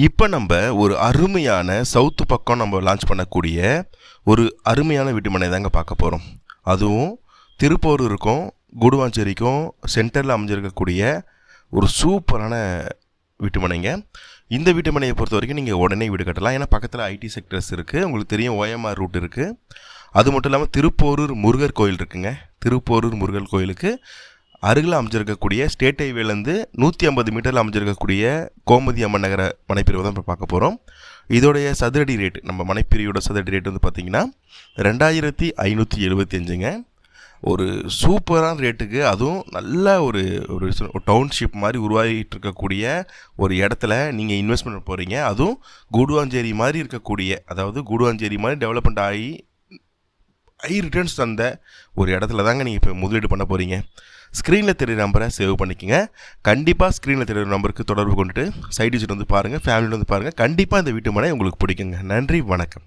இப்போ நம்ம ஒரு அருமையான சவுத்து பக்கம் நம்ம லான்ச் பண்ணக்கூடிய ஒரு அருமையான வீட்டுமனை தாங்க பார்க்க போகிறோம். அதுவும் திருப்போரூருக்கும் கூடுவாஞ்சேரிக்கும் சென்டரில் அமைஞ்சிருக்கக்கூடிய ஒரு சூப்பரான வீட்டுமனைங்க. இந்த வீட்டுமனையை பொறுத்த வரைக்கும் நீங்கள் உடனே வீடு கட்டலாம். ஏன்னா பக்கத்தில் ஐடி செக்டர்ஸ் இருக்குது, உங்களுக்கு தெரியும் OMR ரூட் இருக்குது. அது மட்டும் இல்லாமல் திருப்போரூர் முருகர் கோயில் இருக்குங்க. திருப்போரூர் முருகர் கோயிலுக்கு அருகில் அமைஞ்சிருக்கக்கூடிய ஸ்டேட் ஹைவேலேருந்து 150 மீட்டரில் அமைஞ்சிருக்கக்கூடிய கோமதி அம்மன் நகர மனைப்பிரிவு தான் இப்போ பார்க்க போகிறோம். இதோடைய சதுரடி ரேட், நம்ம மனைப்பிரிவோட சதுரடி ரேட் வந்து பார்த்திங்கன்னா 2575ங்க. ஒரு சூப்பரான ரேட்டுக்கு, அதுவும் நல்ல ஒரு ஒரு டவுன்ஷிப் மாதிரி உருவாகிட்டு இருக்கக்கூடிய ஒரு இடத்துல நீங்கள் இன்வெஸ்ட்மெண்ட் போகிறீங்க. அதுவும் கூடுவாஞ்சேரி மாதிரி இருக்கக்கூடிய, அதாவது கூடுவாஞ்சேரி மாதிரி டெவலப்மெண்ட் ஆகி ஹை ரிட்டர்ன்ஸ் தந்த ஒரு இடத்துல தாங்க நீங்கள் இப்போ முதலீடு பண்ண போகிறீங்க. ஸ்க்ரீனில் தெரியுற நம்பரை சேவ் பண்ணிக்கோங்க. கண்டிப்பாக ஸ்க்ரீனில் தெரியுற நம்பருக்கு தொடர்பு கொண்டுட்டு சைட் விசிட் வந்து பாருங்கள், ஃபேமிலியில் வந்து பாருங்கள். கண்டிப்பாக இந்த வீட்டு மனை உங்களுக்கு பிடிக்குங்க. நன்றி, வணக்கம்.